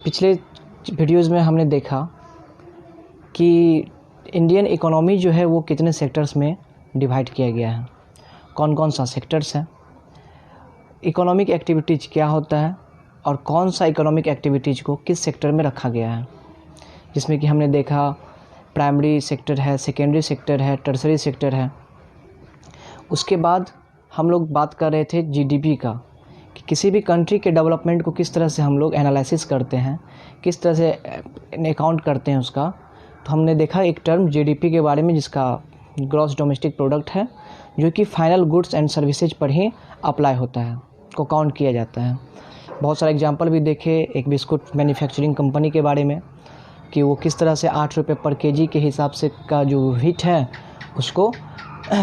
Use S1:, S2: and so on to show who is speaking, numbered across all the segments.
S1: पिछले वीडियोज़ में हमने देखा कि इंडियन इकोनॉमी जो है वो कितने सेक्टर्स में डिवाइड किया गया है, कौन कौन सा सेक्टर्स है, इकोनॉमिक एक्टिविटीज़ क्या होता है और कौन सा इकोनॉमिक एक्टिविटीज़ को किस सेक्टर में रखा गया है। जिसमें कि हमने देखा प्राइमरी सेक्टर है, सेकेंडरी सेक्टर है, टर्सरी सेक्टर है। उसके बाद हम लोग बात कर रहे थे जीडीपी का, कि किसी भी कंट्री के डेवलपमेंट को किस तरह से हम लोग एनालिसिस करते हैं, किस तरह से अकाउंट करते हैं उसका। तो हमने देखा एक टर्म जीडीपी के बारे में, जिसका ग्रॉस डोमेस्टिक प्रोडक्ट है, जो कि फाइनल गुड्स एंड सर्विसेज पर ही अप्लाई होता है, को काउंट किया जाता है। बहुत सारे एग्जांपल भी देखे, एक बिस्कुट मैन्युफैक्चरिंग कंपनी के बारे में कि वो किस तरह से 8 रुपये पर केजी के हिसाब से का जो हीट है उसको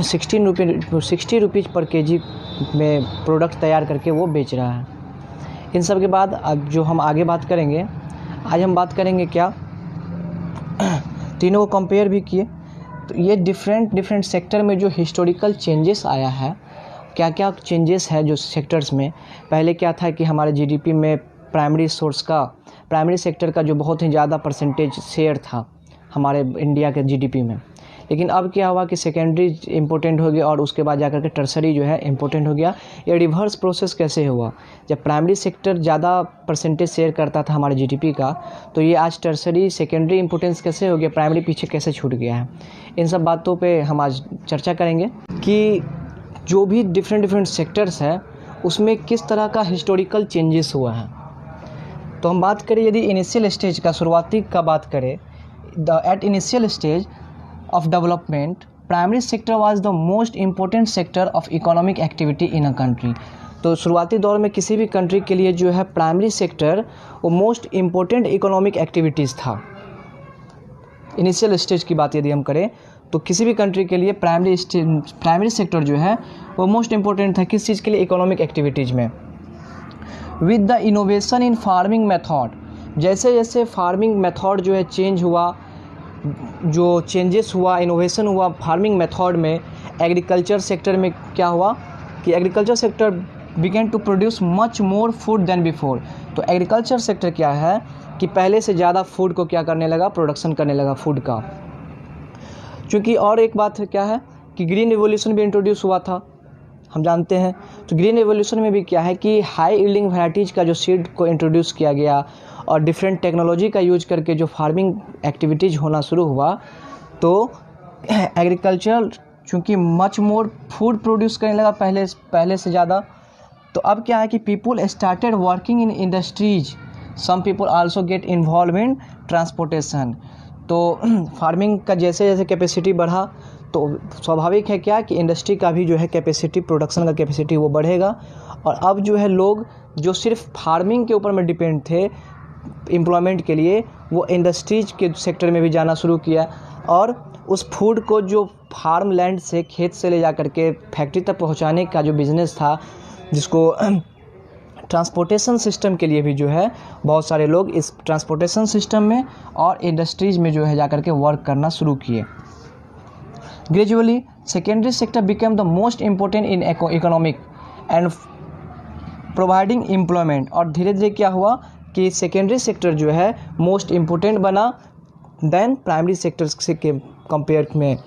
S1: 60 रुपीज़ पर केजी में प्रोडक्ट तैयार करके वो बेच रहा है। इन सब के बाद अब जो हम आगे बात करेंगे, आज हम बात करेंगे क्या, तीनों को कंपेयर भी किए। तो ये डिफरेंट सेक्टर में जो हिस्टोरिकल चेंजेस आया है, क्या क्या चेंजेस है जो सेक्टर्स में। पहले क्या था कि हमारे जीडीपी में प्राइमरी सेक्टर का जो बहुत ही ज़्यादा परसेंटेज शेयर था हमारे इंडिया के जीडीपी में, लेकिन अब क्या हुआ कि सेकेंडरी इम्पोर्टेंट हो गया और उसके बाद जाकर के टर्सरी जो है इम्पोर्टेंट हो गया। ये रिवर्स प्रोसेस कैसे हुआ, जब प्राइमरी सेक्टर ज़्यादा परसेंटेज शेयर करता था हमारे जीडीपी का, तो ये आज टर्सरी सेकेंडरी इम्पोर्टेंस कैसे हो गया, प्राइमरी पीछे कैसे छूट गया है। इन सब बातों पे हम आज चर्चा करेंगे कि जो भी डिफरेंट सेक्टर्स है उसमें किस तरह का हिस्टोरिकल चेंजेस हुआ है। तो हम बात करें, यदि इनिशियल स्टेज का, शुरुआती का बात करें, at initial stage of development, primary sector was the most important sector of economic activity in a country। तो शुरुआती दौर में किसी भी कंट्री के लिए जो है प्राइमरी सेक्टर वो मोस्ट इम्पोर्टेंट इकोनॉमिक एक्टिविटीज़ था। इनिशियल स्टेज की बात यदि हम करें तो किसी भी कंट्री के लिए प्राइमरी सेक्टर जो है वो मोस्ट इम्पोर्टेंट था। किस चीज़ के लिए, इकोनॉमिक एक्टिविटीज़ में। With the innovation in farming method, जैसे जैसे फार्मिंग मेथड जो है चेंज हुआ, जो चेंजेस हुआ, इनोवेशन हुआ फार्मिंग मेथड में, एग्रीकल्चर सेक्टर में क्या हुआ कि agriculture sector began to produce much more food than before. तो एग्रीकल्चर सेक्टर क्या है कि पहले से ज़्यादा फूड को क्या करने लगा, प्रोडक्शन करने लगा फूड का। क्योंकि और एक बात क्या है कि ग्रीन रिवोल्यूशन भी इंट्रोड्यूस हुआ था, हम जानते हैं। तो ग्रीन रिवोल्यूशन में भी क्या है कि हाई यील्डिंग वैराइटीज़ का जो सीड को इंट्रोड्यूस किया गया और डिफरेंट टेक्नोलॉजी का यूज करके जो फार्मिंग एक्टिविटीज़ होना शुरू हुआ, तो एग्रीकल्चर चूँकि मच मोर फूड प्रोड्यूस करने लगा पहले से ज़्यादा। तो अब क्या है कि people started working in industries, some people also get involve in transportation. तो फार्मिंग का जैसे जैसे कैपेसिटी बढ़ा तो स्वाभाविक है क्या कि इंडस्ट्री का भी जो है कैपेसिटी, प्रोडक्शन का कैपेसिटी वो बढ़ेगा। और अब जो है लोग जो सिर्फ फार्मिंग के ऊपर में डिपेंड थे एम्प्लॉयमेंट के लिए, वो इंडस्ट्रीज के सेक्टर में भी जाना शुरू किया और उस फूड को जो फार्म लैंड से, खेत से ले जा कर के फैक्ट्री तक पहुंचाने का जो बिज़नेस था, जिसको ट्रांसपोर्टेशन सिस्टम के लिए भी जो है बहुत सारे लोग इस ट्रांसपोर्टेशन सिस्टम में और इंडस्ट्रीज में जो है जा कर के वर्क करना शुरू किए। Gradually secondary sector became the most important in economic and providing employment. और धीरे धीरे क्या हुआ कि सेकेंडरी सेक्टर जो है मोस्ट इम्पोर्टेंट बना देन प्राइमरी सेक्टर से के कंपेयर में।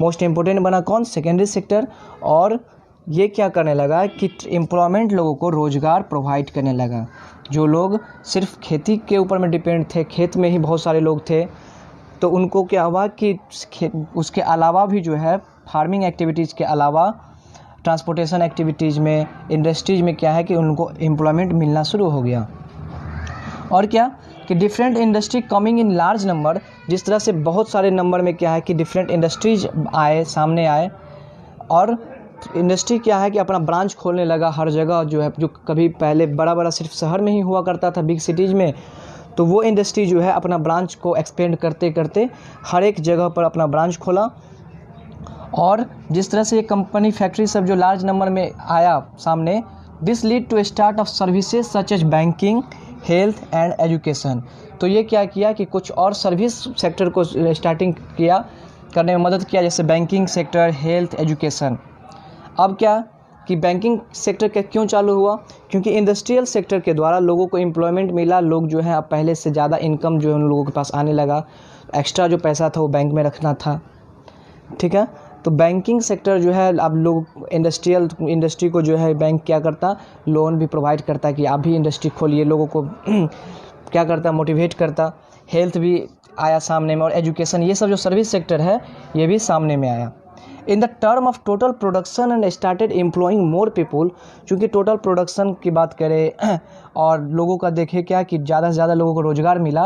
S1: मोस्ट इम्पोर्टेंट बना कौन, सेकेंडरी सेक्टर। और ये क्या करने लगा कि एम्प्लॉयमेंट, लोगों को रोज़गार प्रोवाइड करने लगा। जो लोग सिर्फ खेती के ऊपर में डिपेंड थे, खेत में ही बहुत सारे लोग थे, तो उनको क्या हुआ कि उसके अलावा भी जो है फार्मिंग एक्टिविटीज़ के अलावा ट्रांसपोर्टेशन एक्टिविटीज़ में, इंडस्ट्रीज में क्या है कि उनको एम्प्लॉयमेंट मिलना शुरू हो गया। और क्या कि different industry coming in large number, जिस तरह से बहुत सारे नंबर में क्या है कि डिफरेंट इंडस्ट्रीज सामने आए। और इंडस्ट्री क्या है कि अपना ब्रांच खोलने लगा हर जगह, जो है जो कभी पहले बड़ा सिर्फ शहर में ही हुआ करता था, बिग सिटीज़ में, तो वो इंडस्ट्री जो है अपना ब्रांच को एक्सपेंड करते करते हर एक जगह पर अपना ब्रांच खोला। और जिस तरह से ये कंपनी, फैक्ट्री सब जो लार्ज नंबर में आया सामने, this lead to start of services such as banking, health and education. तो ये क्या किया कि कुछ और सर्विस सेक्टर को स्टार्टिंग किया, करने में मदद किया, जैसे बैंकिंग सेक्टर, हेल्थ, एजुकेशन। अब क्या कि बैंकिंग सेक्टर का क्यों चालू हुआ, क्योंकि इंडस्ट्रियल सेक्टर के द्वारा लोगों को एम्प्लॉयमेंट मिला, लोग जो है अब पहले से ज़्यादा इनकम जो है उन लोगों के पास आने लगा, एक्स्ट्रा जो पैसा था वो बैंक में रखना था, ठीक है। तो बैंकिंग सेक्टर जो है अब लोग इंडस्ट्री को जो है बैंक क्या करता, लोन भी प्रोवाइड करता कि आप भी इंडस्ट्री खोलिए, लोगों को क्या करता, मोटिवेट करता। हेल्थ भी आया सामने में, और एजुकेशन, ये सब जो सर्विस सेक्टर है ये भी सामने में आया। In the term of total production and started employing more people, चूँकि टोटल प्रोडक्शन की बात करें और लोगों का देखें क्या कि ज़्यादा से ज़्यादा लोगों को रोज़गार मिला,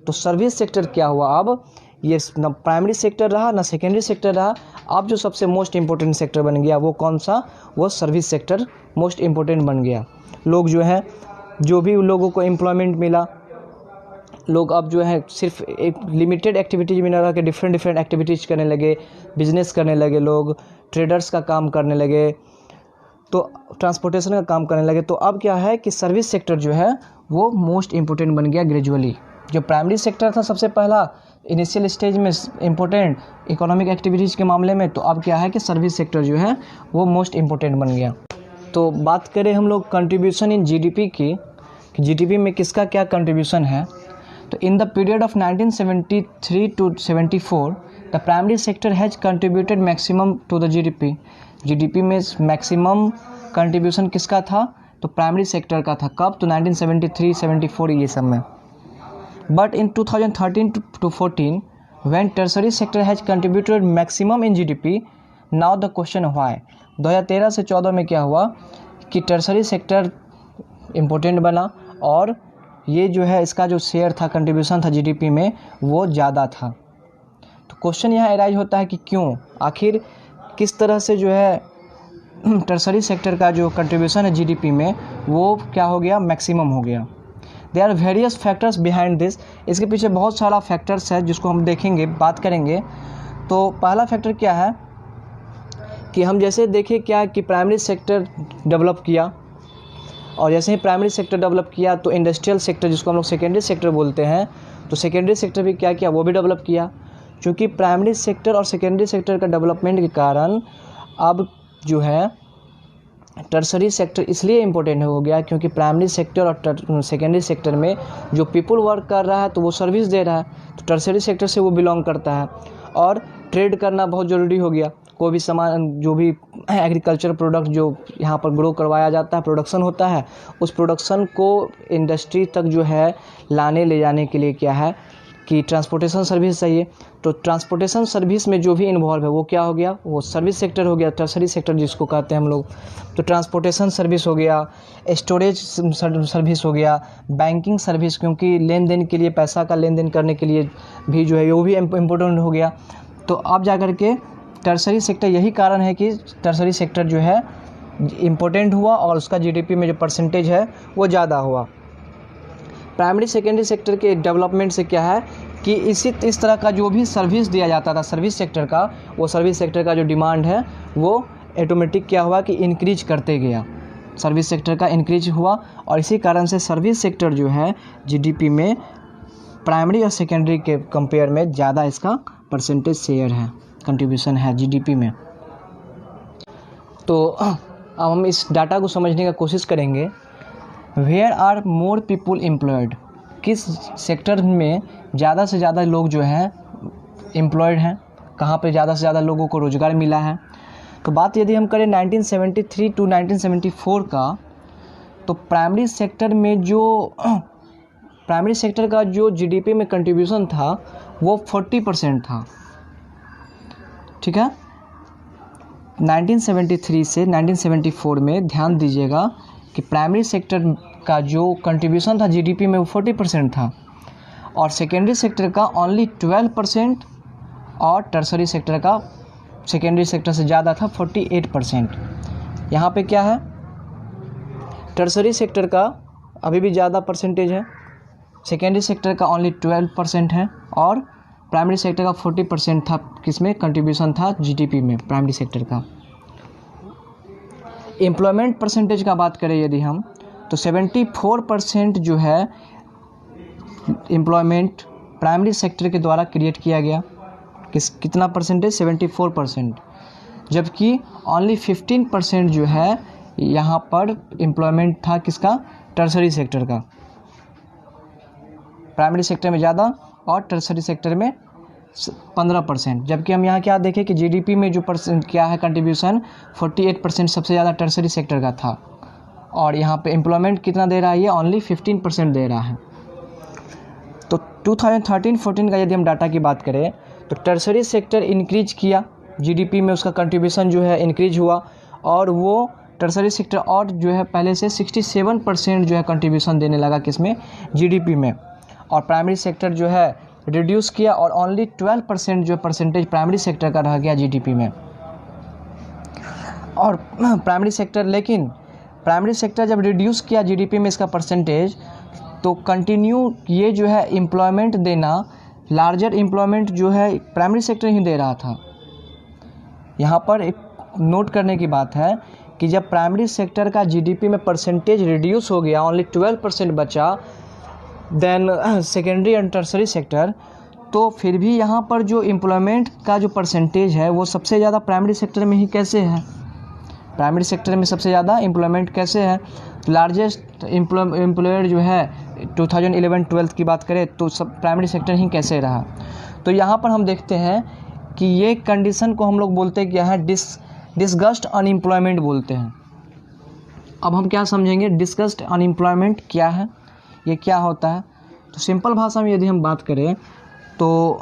S1: तो सर्विस सेक्टर क्या हुआ, अब ये न प्राइमरी सेक्टर रहा ना सेकेंडरी सेक्टर रहा। अब जो सबसे मोस्ट इम्पोर्टेंट सेक्टर बन गया वो कौन सा, वो सर्विस सेक्टर मोस्ट इम्पोर्टेंट बन गया। लोग जो है, जो भी लोगों को एम्प्लॉयमेंट मिला, लोग अब जो है सिर्फ एक लिमिटेड एक्टिविटीज़ में न रह के डिफरेंट एक्टिविटीज़ करने लगे, बिजनेस करने लगे, लोग ट्रेडर्स का काम करने लगे, तो ट्रांसपोर्टेशन का काम करने लगे। तो अब क्या है कि सर्विस सेक्टर जो है वो मोस्ट इम्पोर्टेंट बन गया ग्रेजुअली। जो प्राइमरी सेक्टर था सबसे पहला इनिशियल स्टेज में इम्पोर्टेंट इकोनॉमिक एक्टिविटीज़ के मामले में, तो अब क्या है कि सर्विस सेक्टर जो है वो मोस्ट इम्पोर्टेंट बन गया। तो बात करें हम लोग कंट्रीब्यूशन इन जीडीपी की, कि जीडीपी में किसका क्या कंट्रीब्यूशन है, तो in the period of 1973 to 74 the primary sector has contributed maximum to the GDP. GDP में मैक्सिमम कंट्रीब्यूशन किसका था, तो प्राइमरी सेक्टर का था। कब, तो 1973, 74 ये सब में। But in 2013 to 14 when tertiary sector has contributed maximum in GDP, now the question why. 2013 से 14 में क्या हुआ कि टर्सरी सेक्टर इम्पोर्टेंट बना, और ये जो है इसका जो शेयर था, कंट्रीब्यूशन था जीडीपी में, वो ज़्यादा था। तो क्वेश्चन यहाँ अराइज होता है कि क्यों, आखिर किस तरह से जो है टर्सरी सेक्टर का जो कंट्रीब्यूशन है जीडीपी में वो क्या हो गया, मैक्सिमम हो गया। There are various factors behind this. इसके पीछे बहुत सारा फैक्टर्स है जिसको हम देखेंगे, बात करेंगे। तो पहला फैक्टर क्या है कि हम जैसे देखें क्या कि प्राइमरी सेक्टर डेवलप किया, और जैसे ही प्राइमरी सेक्टर डेवलप किया तो इंडस्ट्रियल सेक्टर जिसको हम लोग सेकेंडरी सेक्टर बोलते हैं, तो सेकेंडरी सेक्टर भी क्या किया, वो भी डेवलप किया। क्योंकि प्राइमरी सेक्टर और सेकेंडरी सेक्टर का डेवलपमेंट के कारण अब जो है टर्सरी सेक्टर इसलिए इम्पोर्टेंट हो गया क्योंकि प्राइमरी सेक्टर और सेकेंडरी सेक्टर में जो पीपल वर्क कर रहा है तो वो सर्विस दे रहा है, तो टर्सरी सेक्टर से वो बिलोंग करता है। और ट्रेड करना बहुत ज़रूरी हो गया। कोई भी सामान, जो भी एग्रीकल्चर प्रोडक्ट जो यहाँ पर ग्रो करवाया जाता है, प्रोडक्शन होता है, उस प्रोडक्शन को इंडस्ट्री तक जो है लाने ले जाने के लिए क्या है कि ट्रांसपोर्टेशन सर्विस चाहिए। तो ट्रांसपोर्टेशन सर्विस में जो भी इन्वॉल्व है वो क्या हो गया, वो सर्विस सेक्टर हो गया, टर्सरी सेक्टर जिसको कहते हैं हम लोग। तो ट्रांसपोर्टेशन सर्विस हो गया, स्टोरेज सर्विस हो गया, बैंकिंग सर्विस, क्योंकि लेन देन के लिए, पैसा का लेन देन करने के लिए भी जो है वो भी इम्पोर्टेंट हो गया। तो अब जा कर के टर्सरी सेक्टर, यही कारण है कि टर्सरी सेक्टर जो है इम्पोर्टेंट हुआ और उसका जीडीपी में जो परसेंटेज है वो ज़्यादा हुआ। प्राइमरी सेकेंडरी सेक्टर के डेवलपमेंट से क्या है कि इस तरह का जो भी सर्विस दिया जाता था सर्विस सेक्टर का, वो सर्विस सेक्टर का जो डिमांड है वो ऑटोमेटिक क्या हुआ कि इंक्रीज करते गया, सर्विस सेक्टर का इंक्रीज हुआ। और इसी कारण से सर्विस सेक्टर जो है जीडीपी में प्राइमरी और सेकेंडरी के कंपेयर में ज़्यादा इसका परसेंटेज शेयर है, कंट्रीब्यूशन है जीडीपी में। तो अब हम इस डाटा को समझने का कोशिश करेंगे। Where are more people employed, किस सेक्टर में ज़्यादा से ज़्यादा लोग जो हैं एम्प्लॉयड हैं, कहाँ पे ज़्यादा से ज़्यादा लोगों को रोज़गार मिला है। तो बात यदि हम करें 1973 to 1974 का, तो प्राइमरी सेक्टर का जो जीडीपी में कंट्रीब्यूशन था वो 40% था, ठीक है। 1973 से 1974 में ध्यान दीजिएगा कि प्राइमरी सेक्टर का जो कंट्रीब्यूशन था जीडीपी में वो 40% था, और सेकेंडरी सेक्टर का ओनली 12%, और टर्सरी सेक्टर का सेकेंडरी सेक्टर से ज़्यादा था 48%। यहाँ पे क्या है, टर्सरी सेक्टर का अभी भी ज़्यादा परसेंटेज है, सेकेंडरी सेक्टर का ओनली 12% है, और प्राइमरी सेक्टर का 40% था, किसमें कंट्रीब्यूशन था जीडीपी में प्राइमरी सेक्टर का। एम्प्लॉयमेंट परसेंटेज का बात करें यदि हम, तो 74% जो है एम्प्लॉयमेंट प्राइमरी सेक्टर के द्वारा क्रिएट किया गया। कितना परसेंटेज, 74%, जबकि ओनली 15% जो है यहाँ पर एम्प्लॉयमेंट था किसका, टर्सरी सेक्टर का। प्राइमरी सेक्टर में ज़्यादा और टर्सरी सेक्टर में 15%, जबकि हम यहाँ क्या देखें कि जीडीपी में जो परसेंट क्या है कंट्रीब्यूशन 48% सबसे ज़्यादा टर्सरी सेक्टर का था, और यहाँ पे एम्प्लॉयमेंट कितना दे रहा है, ये ओनली 15% दे रहा है। तो 2013-14 का यदि हम डाटा की बात करें तो टर्सरी सेक्टर इंक्रीज किया, जीडीपी में उसका कंट्रीब्यूशन जो है इंक्रीज हुआ, और वो टर्सरी सेक्टर और जो है पहले से 67% जो है कंट्रीब्यूशन देने लगा किसमें, जीडीपी में। और प्राइमरी सेक्टर जो है रिड्यूस किया और ओनली 12% जो परसेंटेज प्राइमरी सेक्टर का रह गया जीडीपी में। और प्राइमरी सेक्टर, लेकिन प्राइमरी सेक्टर जब रिड्यूस किया जीडीपी में इसका परसेंटेज, तो कंटिन्यू ये जो है एम्प्लॉयमेंट देना, लार्जर एम्प्लॉयमेंट जो है प्राइमरी सेक्टर ही दे रहा था। यहाँ पर एक नोट करने की बात है कि जब प्राइमरी सेक्टर का जीडीपी में परसेंटेज रिड्यूस हो गया, ओनली 12% बचा then secondary and tertiary sector, तो फिर भी यहाँ पर जो एम्प्लॉयमेंट का जो परसेंटेज है वो सबसे ज़्यादा प्राइमरी सेक्टर में ही कैसे है, प्राइमरी सेक्टर में सबसे ज़्यादा एम्प्लॉयमेंट कैसे है। लार्जेस्ट एम्प्लॉयर जो है 2011-12 की बात करें तो सब प्राइमरी सेक्टर ही कैसे रहा। तो यहाँ पर हम देखते हैं कि ये कंडीशन को हम लोग बोलते हैं कि यहाँ डिस्गस्ट अनएम्प्लॉयमेंट बोलते हैं। अब हम क्या समझेंगे, डिस्गस्ट अनएम्प्लॉयमेंट क्या है, ये क्या होता है। तो सिंपल भाषा में यदि हम बात करें तो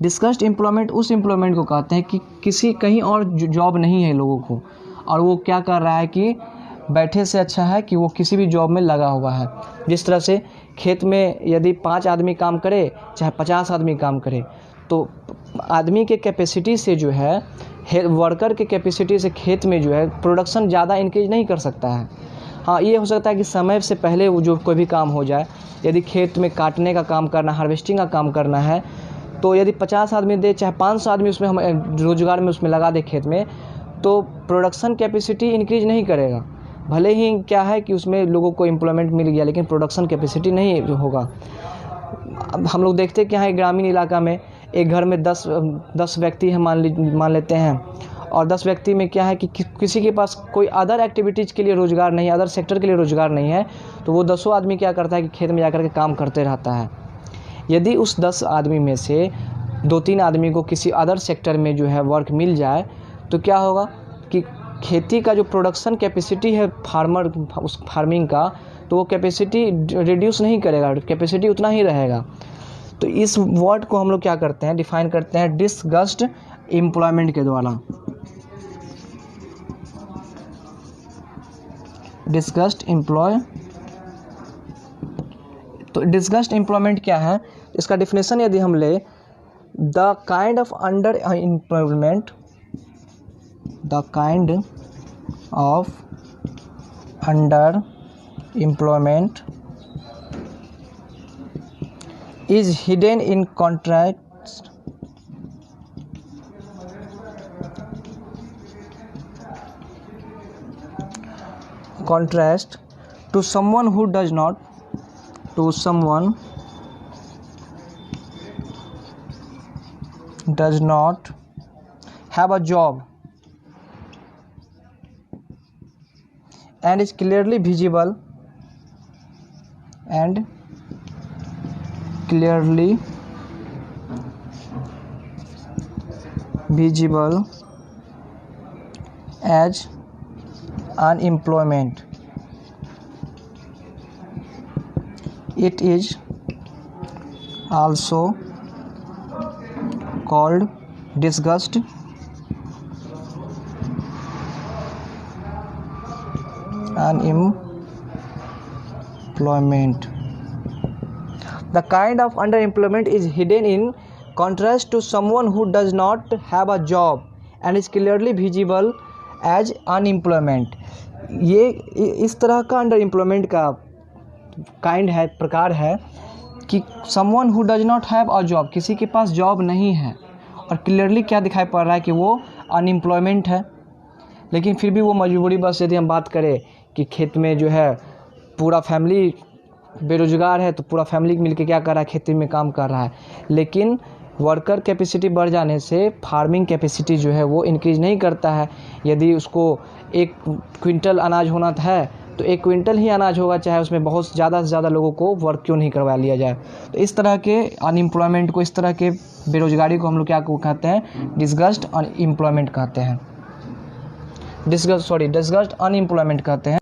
S1: डिस्गस्ट एम्प्लॉयमेंट उस एम्प्लॉयमेंट को कहते हैं कि किसी कहीं और जॉब नहीं है लोगों को, और वो क्या कर रहा है कि बैठे से अच्छा है कि वो किसी भी जॉब में लगा हुआ है। जिस तरह से खेत में यदि 5 आदमी काम करे चाहे 50 आदमी काम करे, तो आदमी के कैपेसिटी से जो है, वर्कर के कैपेसिटी से खेत में जो है प्रोडक्शन ज़्यादा इंक्रीज नहीं कर सकता है। हाँ, ये हो सकता है कि समय से पहले वो जो कोई भी काम हो जाए। यदि खेत में काटने का काम करना, हार्वेस्टिंग का काम करना है, तो यदि 50 आदमी दे चाहे 500 आदमी उसमें हम रोजगार में उसमें लगा दे खेत में, तो प्रोडक्शन कैपेसिटी इंक्रीज नहीं करेगा। भले ही क्या है कि उसमें लोगों को एम्प्लॉयमेंट मिल गया, लेकिन प्रोडक्शन कैपेसिटी नहीं होगा। अब हम लोग देखते हैं कि यहाँ ग्रामीण इलाका में एक घर में 10 व्यक्ति हैं मान लेते हैं, और 10 व्यक्ति में क्या है कि किसी के पास कोई अदर एक्टिविटीज़ के लिए रोज़गार नहीं है, अदर सेक्टर के लिए रोज़गार नहीं है, तो वो 10 आदमी क्या करता है कि खेत में जाकर के काम करते रहता है। यदि उस 10 आदमी में से 2-3 आदमी को किसी अदर सेक्टर में जो है वर्क मिल जाए, तो क्या होगा कि खेती का जो प्रोडक्शन कैपेसिटी है उस फार्मिंग का, तो वो कैपेसिटी रिड्यूस नहीं करेगा, कैपेसिटी उतना ही रहेगा। तो इस वर्ड को हम लोग क्या करते हैं, डिफाइन करते हैं डिस्गस्ट एम्प्लॉयमेंट के द्वारा। डिस्गस्ट एम्प्लॉय, तो डिस्गस्ट एम्प्लॉयमेंट क्या है, इसका डिफिनेशन यदि हम ले, the kind of under employment, the kind of under employment is hidden in contrast to someone who does not have a job and is clearly visible as unemployment. It is also called disgust unemployment. The kind of underemployment is hidden in contrast to someone who does not have a job and is clearly visible as unemployment. ये इस तरह का under employment का kind है, प्रकार है कि someone who does not have a job, किसी के पास जॉब नहीं है, और क्लियरली क्या दिखाई पड़ रहा है कि वो अनएम्प्लॉयमेंट है। लेकिन फिर भी वो मजबूरी, बस यदि हम बात करें कि खेत में जो है पूरा फैमिली बेरोजगार है, तो पूरा फैमिली मिलके क्या कर रहा है, खेती में काम कर रहा है, लेकिन वर्कर कैपेसिटी बढ़ जाने से फार्मिंग कैपेसिटी जो है वो इंक्रीज़ नहीं करता है। यदि उसको 1 क्विंटल अनाज होना है तो 1 क्विंटल ही अनाज होगा, चाहे उसमें बहुत ज़्यादा से ज़्यादा लोगों को वर्क क्यों नहीं करवा लिया जाए। तो इस तरह के अनएम्प्लॉयमेंट को, इस तरह के बेरोजगारी को हम लोग क्या कहते हैं, डिसगस्ट अनएम्प्लॉयमेंट कहते हैं, डिसगस्ट अनएम्प्लॉयमेंट कहते हैं।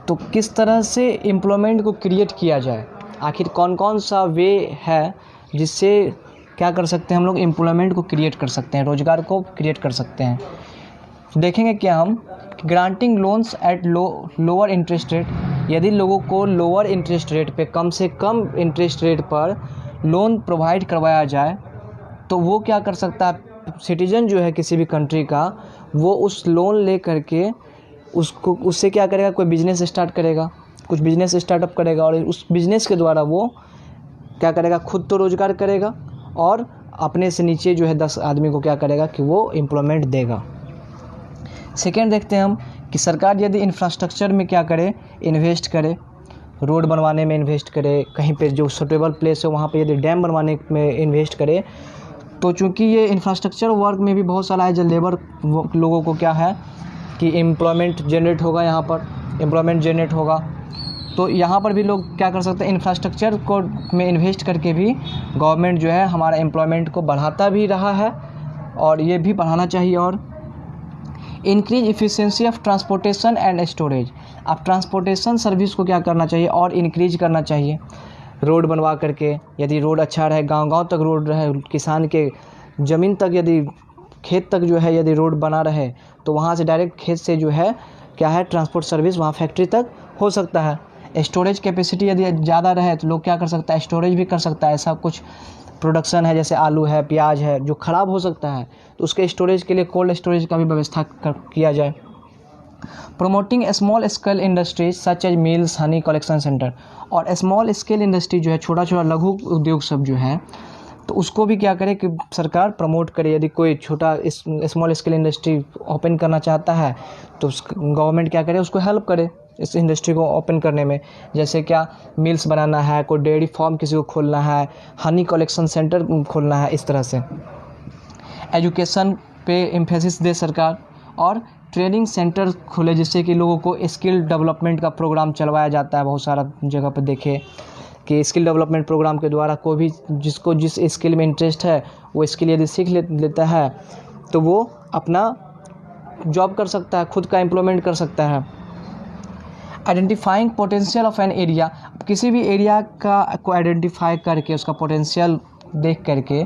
S1: तो किस तरह से एम्प्लॉयमेंट को क्रिएट किया जाए, आखिर कौन कौन सा वे है जिससे क्या कर सकते हैं हम लोग, एम्प्लॉयमेंट को क्रिएट कर सकते हैं, रोज़गार को क्रिएट कर सकते हैं। देखेंगे क्या हम, granting loans at lower interest rate, यदि लोगों को लोअर इंटरेस्ट रेट पे, कम से कम इंटरेस्ट रेट पर लोन प्रोवाइड करवाया जाए तो वो क्या कर सकता है, सिटीजन जो है किसी भी कंट्री का, वो उस लोन ले करके उससे क्या करेगा, कोई बिजनेस स्टार्ट करेगा, कुछ बिजनेस स्टार्टअप करेगा और उस बिजनेस के द्वारा वो क्या करेगा, खुद तो रोज़गार करेगा और अपने से नीचे जो है 10 आदमी को क्या करेगा कि वो एम्प्लॉयमेंट देगा। सेकेंड देखते हैं हम कि सरकार यदि इंफ्रास्ट्रक्चर में क्या करे, इन्वेस्ट करे, रोड बनवाने में इन्वेस्ट करे, कहीं पे जो सूटेबल प्लेस है वहाँ पे यदि डैम बनवाने में इन्वेस्ट करे, तो चूँकि ये इंफ्रास्ट्रक्चर वर्क में भी बहुत सारा है, जो लेबर लोगों को क्या है कि एम्प्लॉयमेंट जनरेट होगा, यहाँ पर एम्प्लॉयमेंट जनरेट होगा। तो यहाँ पर भी लोग क्या कर सकते हैं, इंफ्रास्ट्रक्चर को में इन्वेस्ट करके भी गवर्नमेंट जो है हमारा एम्प्लॉयमेंट को बढ़ाता भी रहा है और ये भी बढ़ाना चाहिए। और increase efficiency of transportation and storage, अब ट्रांसपोर्टेशन सर्विस को क्या करना चाहिए और इंक्रीज करना चाहिए, रोड बनवा करके, यदि रोड अच्छा रहे, गांव-गांव तक रोड रहे, किसान के ज़मीन तक, यदि खेत तक जो है यदि रोड बना रहे तो वहाँ से डायरेक्ट खेत से जो है क्या है, ट्रांसपोर्ट सर्विस वहाँ फैक्ट्री तक हो सकता है। स्टोरेज कैपेसिटी यदि ज़्यादा रहे तो लोग क्या कर सकता है, स्टोरेज भी कर सकता है। ऐसा कुछ प्रोडक्शन है जैसे आलू है, प्याज है, जो ख़राब हो सकता है तो उसके स्टोरेज के लिए कोल्ड स्टोरेज का भी व्यवस्था किया जाए। Promoting small scale industries such as mills, honey collection centre, और स्मॉल स्केल इंडस्ट्री जो है, छोटा छोटा लघु उद्योग सब जो है, तो उसको भी क्या करे कि सरकार प्रमोट करे। यदि कोई छोटा स्मॉल स्केल इंडस्ट्री ओपन करना चाहता है तो गवर्नमेंट क्या करे, उसको हेल्प करे इस इंडस्ट्री को ओपन करने में। जैसे क्या, मिल्स बनाना है, कोई डेयरी फार्म किसी को खोलना है, हनी कलेक्शन सेंटर खोलना है, इस तरह से। एजुकेशन पे एम्फेसिस दे सरकार और ट्रेनिंग सेंटर खोले, जिससे कि लोगों को स्किल डेवलपमेंट का प्रोग्राम चलवाया जाता है। बहुत सारा जगह पर देखे कि स्किल डेवलपमेंट प्रोग्राम के द्वारा कोई भी जिसको जिस स्किल में इंटरेस्ट है वो स्किल यदि सीख लेता है तो वो अपना जॉब कर सकता है, खुद का एम्प्लॉयमेंट कर सकता है। Identifying potential of an area, किसी भी एरिया का को आइडेंटिफाई करके उसका पोटेंशियल देख करके,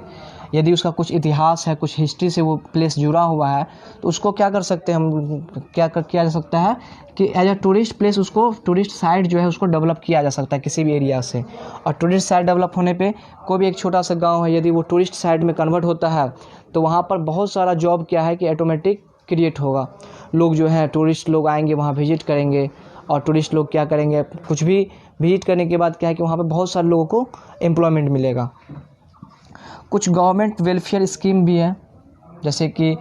S1: यदि उसका कुछ इतिहास है, कुछ हिस्ट्री से वो प्लेस जुड़ा हुआ है तो उसको क्या कर सकते हैं हम, किया जा सकता है कि एज अ टूरिस्ट प्लेस, उसको टूरिस्ट साइट जो है उसको डेवलप किया जा सकता है किसी भी एरिया से। और टूरिस्ट साइट डेवलप होने पे कोई भी एक छोटा सा गांव है, यदि वो टूरिस्ट साइट में कन्वर्ट होता है तो वहाँ पर बहुत सारा जॉब क्या है कि ऑटोमेटिक क्रिएट होगा। लोग जो हैं, टूरिस्ट लोग आएंगे, वहाँ विजिट करेंगे और टूरिस्ट लोग क्या करेंगे, कुछ भी विजिट करने के बाद क्या है कि वहाँ पर बहुत सारे लोगों को एम्प्लॉयमेंट मिलेगा। कुछ गवर्नमेंट वेलफेयर स्कीम भी है, जैसे कि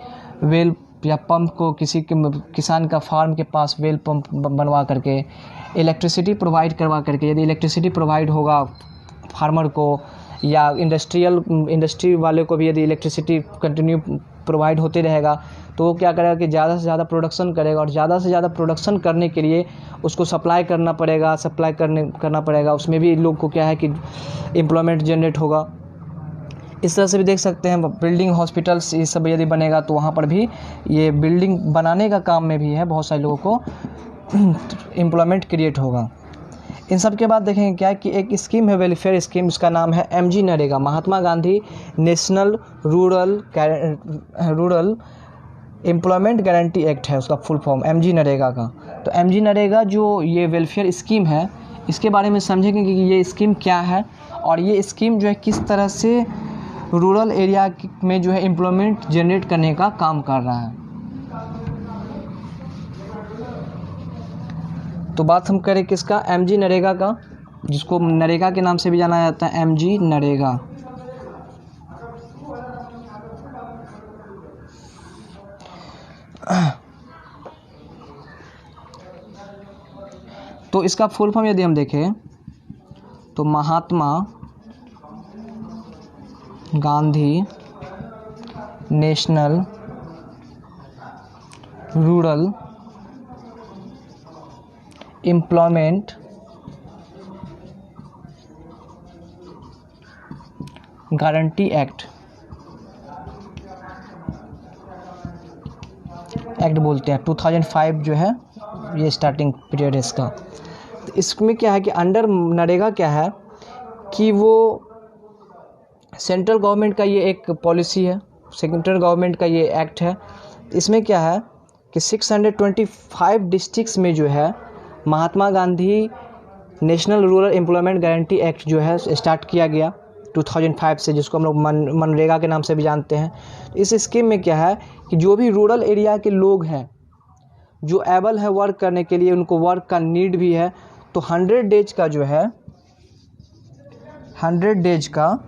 S1: वेल या पंप को किसान का फार्म के पास वेल पंप बनवा करके, इलेक्ट्रिसिटी प्रोवाइड करवा करके, यदि इलेक्ट्रिसिटी प्रोवाइड होगा फार्मर को या इंडस्ट्री वाले को भी, यदि इलेक्ट्रिसिटी कंटिन्यू प्रोवाइड होते रहेगा तो वो क्या करेगा कि ज़्यादा से ज़्यादा प्रोडक्शन करेगा, और ज़्यादा से ज़्यादा प्रोडक्शन करने के लिए उसको सप्लाई करना पड़ेगा, उसमें भी लोग को क्या है कि एम्प्लॉयमेंट जनरेट होगा। इस तरह से भी देख सकते हैं, बिल्डिंग, हॉस्पिटल्स, ये सब यदि बनेगा तो वहाँ पर भी, ये बिल्डिंग बनाने का काम में भी है, बहुत सारे लोगों को एम्प्लॉयमेंट क्रिएट होगा। इन सब के बाद देखेंगे क्या कि एक स्कीम है, वेलफेयर स्कीम, उसका नाम है MG NREGA, Mahatma Gandhi National Rural Employment Guarantee Act है उसका फुल फॉर्म, MG नरेगा का। तो MG नरेगा जो ये वेलफेयर स्कीम है, इसके बारे में समझेंगे कि ये स्कीम क्या है और ये स्कीम जो है किस तरह से रूरल एरिया में जो है एम्प्लॉयमेंट जनरेट करने का काम कर रहा है। तो बात हम करें किसका, MG नरेगा का, जिसको नरेगा के नाम से भी जाना जाता है, MG नरेगा। तो इसका फुल फॉर्म यदि हम देखें तो Mahatma Gandhi National Rural Employment Guarantee Act बोलते हैं। 2005 जो है ये स्टार्टिंग पीरियड है इसका। तो इसमें क्या है कि अंडर नरेगा क्या है कि वो सेंट्रल गवर्नमेंट का ये एक पॉलिसी है, सेंट्रल गवर्नमेंट का ये एक्ट है। इसमें क्या है कि 625 डिस्ट्रिक्ट्स में जो है Mahatma Gandhi National Rural Employment Guarantee Act जो है स्टार्ट किया गया 2005 से, जिसको हम लोग मनरेगा के नाम से भी जानते हैं। तो इस स्कीम में क्या है कि जो भी रूरल एरिया के लोग हैं जो एबल है वर्क करने के लिए, उनको वर्क का नीड भी है, तो 100 डेज का जो है 100 डेज का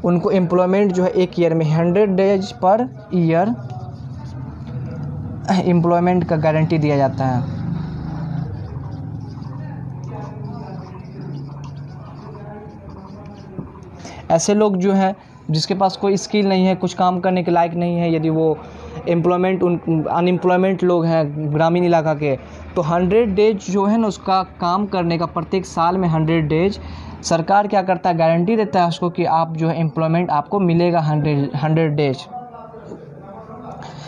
S1: उनको एम्प्लॉयमेंट जो है एक ईयर में 100 डेज पर ईयर एम्प्लॉयमेंट का गारंटी दिया जाता है। ऐसे लोग जो हैं जिसके पास कोई स्किल नहीं है, कुछ काम करने के लायक नहीं है, यदि वो अनएम्प्लॉयमेंट लोग हैं ग्रामीण इलाका के, तो 100 डेज जो है ना उसका काम करने का, प्रत्येक साल में 100 डेज सरकार क्या करता है, गारंटी देता है उसको कि आप जो है एम्प्लॉयमेंट आपको मिलेगा 100 days.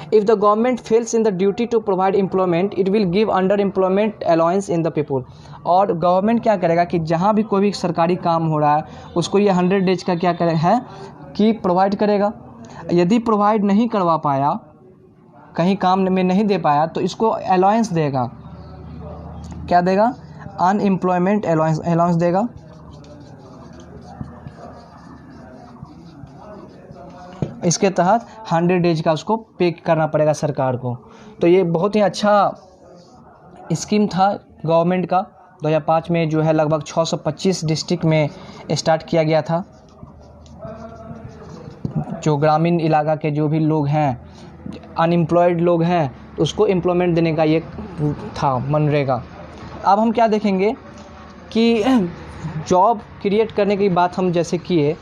S1: If the government fails in the duty to provide employment, it will give underemployment allowance in the people। और गवर्नमेंट क्या करेगा कि जहाँ भी कोई भी सरकारी काम हो रहा है उसको ये 100 डेज का क्या है कि प्रोवाइड करेगा। यदि प्रोवाइड नहीं करवा पाया, कहीं काम में नहीं दे पाया, तो इसको अलाउंस देगा। क्या देगा? अनएम्प्लॉयमेंट अलाउंस देगा। इसके तहत 100 डेज का उसको पे करना पड़ेगा सरकार को। तो ये बहुत ही अच्छा स्कीम था गवर्नमेंट का। 2005 में जो है लगभग 625 डिस्ट्रिक्ट में स्टार्ट किया गया था। जो ग्रामीण इलाका के जो भी लोग हैं, अनएम्प्लॉयड लोग हैं, उसको एम्प्लॉयमेंट देने का ये था मनरेगा। अब हम क्या देखेंगे कि जॉब क्रिएट करने की बात हम जैसे किए,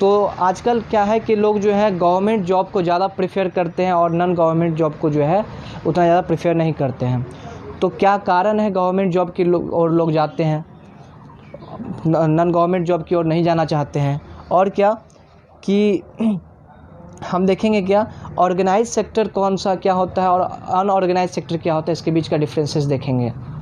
S1: तो आजकल क्या है कि लोग जो है गवर्नमेंट जॉब को ज़्यादा प्रेफर करते हैं और नॉन गवर्नमेंट जॉब को जो है उतना ज़्यादा प्रेफर नहीं करते हैं। तो क्या कारण है गवर्नमेंट जॉब की ओर लोग जाते हैं, नॉन गवर्नमेंट जॉब की ओर नहीं जाना चाहते हैं? और क्या कि हम देखेंगे क्या ऑर्गेनाइज सेक्टर कौन सा क्या होता है और अनऑर्गेनाइज सेक्टर क्या होता है, इसके बीच का डिफरेंसेस देखेंगे।